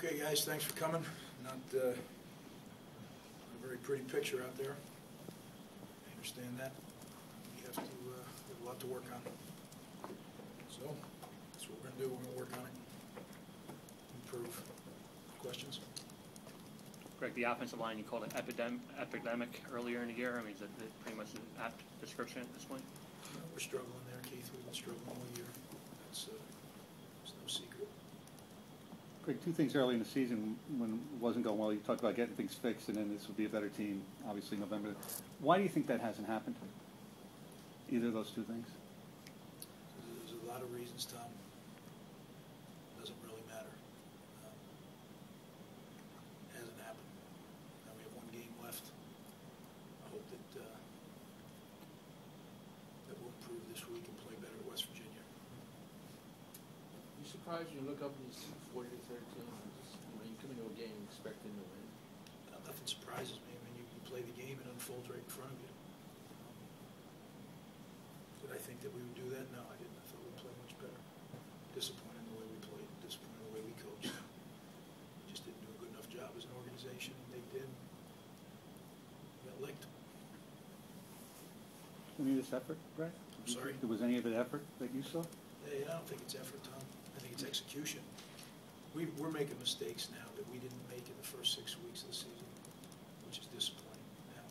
Okay, guys, thanks for coming. Not a very pretty picture out there. I understand that. We have a lot to work on. So that's what we're going to do. We're going to work on it, improve. Questions? Greg, the offensive line, you called it epidemic earlier in the year. I mean, is that pretty much an apt description at this point? No, we're struggling there, Keith. We've been struggling all year. That's no secret. Greg, two things early in the season when it wasn't going well. You talked about getting things fixed, and then this would be a better team, obviously, November. Why do you think that hasn't happened? Either of those two things? There's a lot of reasons, Tom. Doesn't really matter. Hasn't happened. Now we have one game left. I hope that we'll improve this week and play better at West Virginia. You surprised you look up and you see 40 to 13. You come into a game expecting to win. Nothing surprises me. I mean, you play the game and it unfolds right in front of you. Did I think that we would do that? No, I didn't. I thought we'd play much better. Disappointed in the way we played. Disappointed in the way we coached. We just didn't do a good enough job as an organization. They did. We got licked. Any of this effort, Greg? I'm sorry? Was any of it effort that you saw? Hey, I don't think it's effort, Tom. I think it's execution. We're making mistakes now that we didn't make in the first 6 weeks of the season, which is disappointing. Now,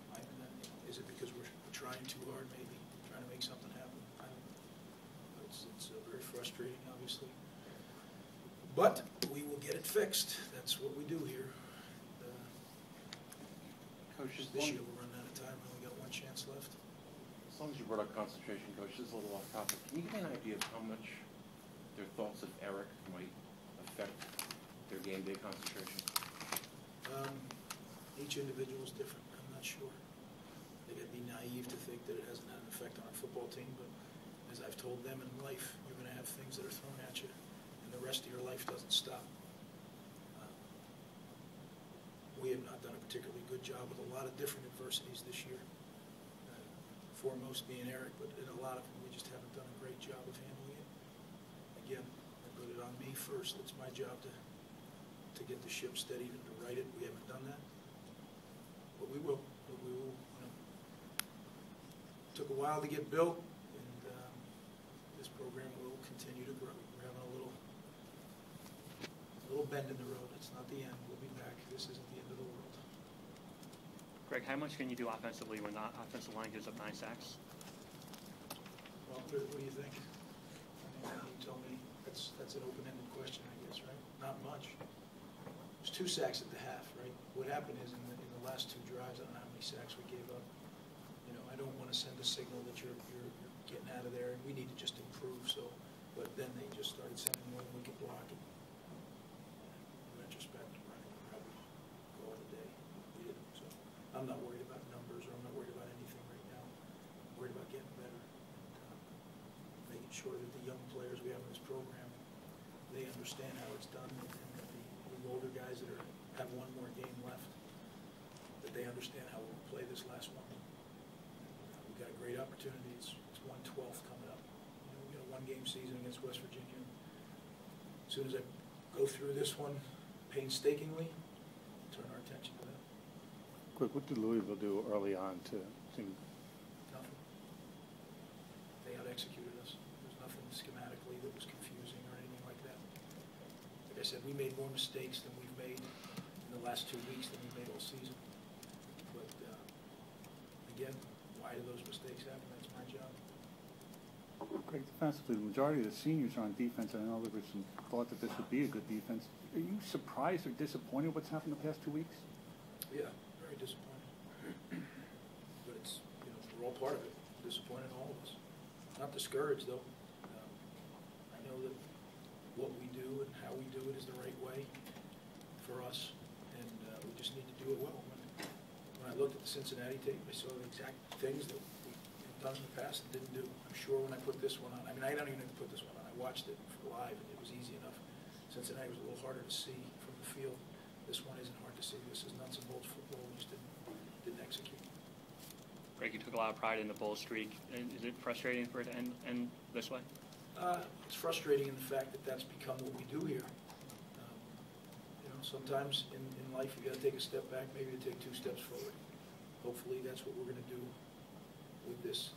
is it because we're trying too hard, maybe, trying to make something happen? I don't know. It's very frustrating, obviously. But we will get it fixed. That's what we do here. Coach, This year we're running out of time. We only got one chance left. as long as you brought up concentration, Coach, this is a little off topic. Can you give me an idea of how much their thoughts of Eric might affect their game day concentration? Each individual is different. I'm not sure. I think I'd be naive to think that it hasn't had an effect on our football team, but as I've told them in life, you're going to have things that are thrown at you, and the rest of your life doesn't stop. We have not done a particularly good job with a lot of different adversities this year, foremost being Eric, but in a lot of them we just haven't done a great job of handling it. Again, I put it on me first. It's my job to get the ship steadied and to right it. We haven't done that, but we will. We will. Took a while to get built, and this program will continue to grow. We're having a little bend in the road. It's not the end. We'll be back. This isn't the end of the world. Greg, how much can you do offensively when the offensive line gives up 9 sacks? Well, what do you think? I mean, you tell me. That's an open-ended question, I guess, right? Not much. There's 2 sacks at the half, right? What happened is in the last 2 drives, I don't know how many sacks we gave up. You know, I don't want to send a signal that you're getting out of there, and we need to just improve. So, but then they just started sending more than we could block. And in retrospect, Ryan would probably call it a day. We didn't. So I'm not worried about numbers, or I'm not worried about anything right now. I'm worried about getting better, and making sure that the young players we have in this program, they understand how it's done, and that the older guys that have one more game left, that they understand how we'll play this last one. We've got a great opportunity. It's 1/12 coming up. You know, we've got a 1-game season against West Virginia. As soon as I go through this one painstakingly, turn our attention to that. Quick, what did Louisville do early on to Nothing. They out-executed us. There's nothing schematically that was confusing or anything like that. Like I said, we made more mistakes than we've made in the last 2 weeks than we've made all season. But again, why do those mistakes happen? That's my job. Greg, defensively, the majority of the seniors are on defense, and I know there was some thought that this would be a good defense. Are you surprised or disappointed what's happened the past 2 weeks? Yeah, very disappointed. But it's, you know, we're all part of it. Disappointed, all of us. Not discouraged, though. I know that what we do and how we do it is the right way for us, and we just need to do it well. When I looked at the Cincinnati tape, I saw the exact things that we've done in the past and didn't do. I'm sure when I put this one on, I mean, I don't even have to put this one on. I watched it live, and it was easy enough. Cincinnati was a little harder to see from the field. This one isn't hard to see. This is nuts and bolts football. We just didn't execute. Greg, you took a lot of pride in the bull streak. Is it frustrating for it to end this way? It's frustrating in the fact that that's become what we do here. You know, sometimes in life, you gotta take a step back, maybe to take 2 steps forward. Hopefully, that's what we're gonna do with this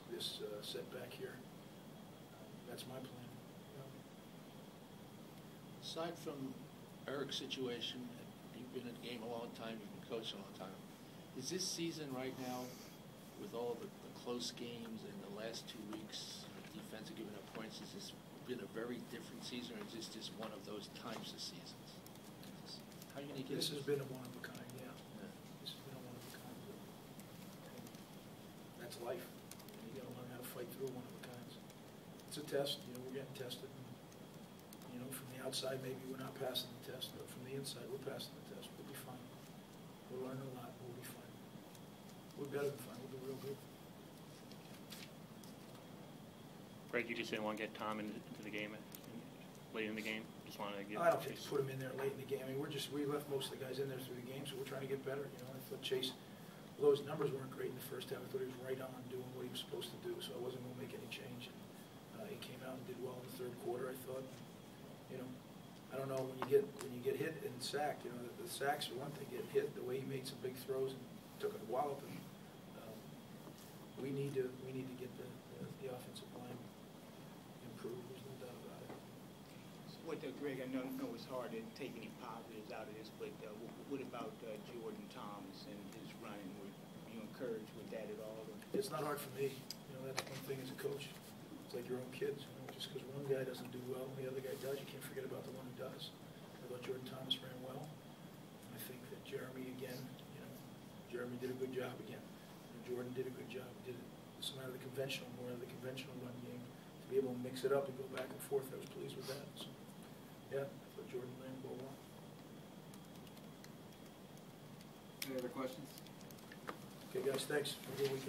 setback here. That's my plan. Aside from Eric's situation, you've been in the game a long time, you've been coaching a long time. Is this season right now, with all the close games and the last 2 weeks, defense giving up points, has this been a very different season, or is this just one of those types of seasons? How are you gonna get This has been a one-of-a-kind, yeah. Yeah. This has been a one-of-a-kind. That's life. You gotta learn how to fight through one-of-a-kinds. It's a test, we're getting tested. From the outside, maybe we're not passing the test, but from the inside, we're passing the test. We'll be fine. We'll learn a lot. We'll be fine. We're better than fine. We'll do real good. Greg, you just didn't want to get Tom into the game late in the game? Just wanted to give I don't think to Chase. put him in there late in the game. I mean, we left most of the guys in there through the game, so we're trying to get better. I thought Chase, although his numbers weren't great in the first half, I thought he was right on doing what he was supposed to do, so I wasn't going to make any change. And he came out and did well in the third quarter, I thought. I don't know, when you get hit and sacked, the sacks are one thing, get hit, the way he made some big throws and took a wallop, and we need to get the offensive line improved, there's no doubt about it. So what, Greg, I know it's hard to take any positives out of this, but what about Jordan Thomas and his running? Were you encouraged with that at all? It's not hard for me, that's one thing as a coach, it's like your own kids, just because one guy doesn't do well and the other guy does, you can't forget about the one who does. I thought Jordan Thomas ran well. I think that Jeremy, again, Jeremy did a good job again. And Jordan did a good job. Did some out of the conventional, more out of the conventional run game. To be able to mix it up and go back and forth, I was pleased with that. So, yeah, I thought Jordan ran the ball well. Any other questions? Okay, guys, thanks. Have a good weekend.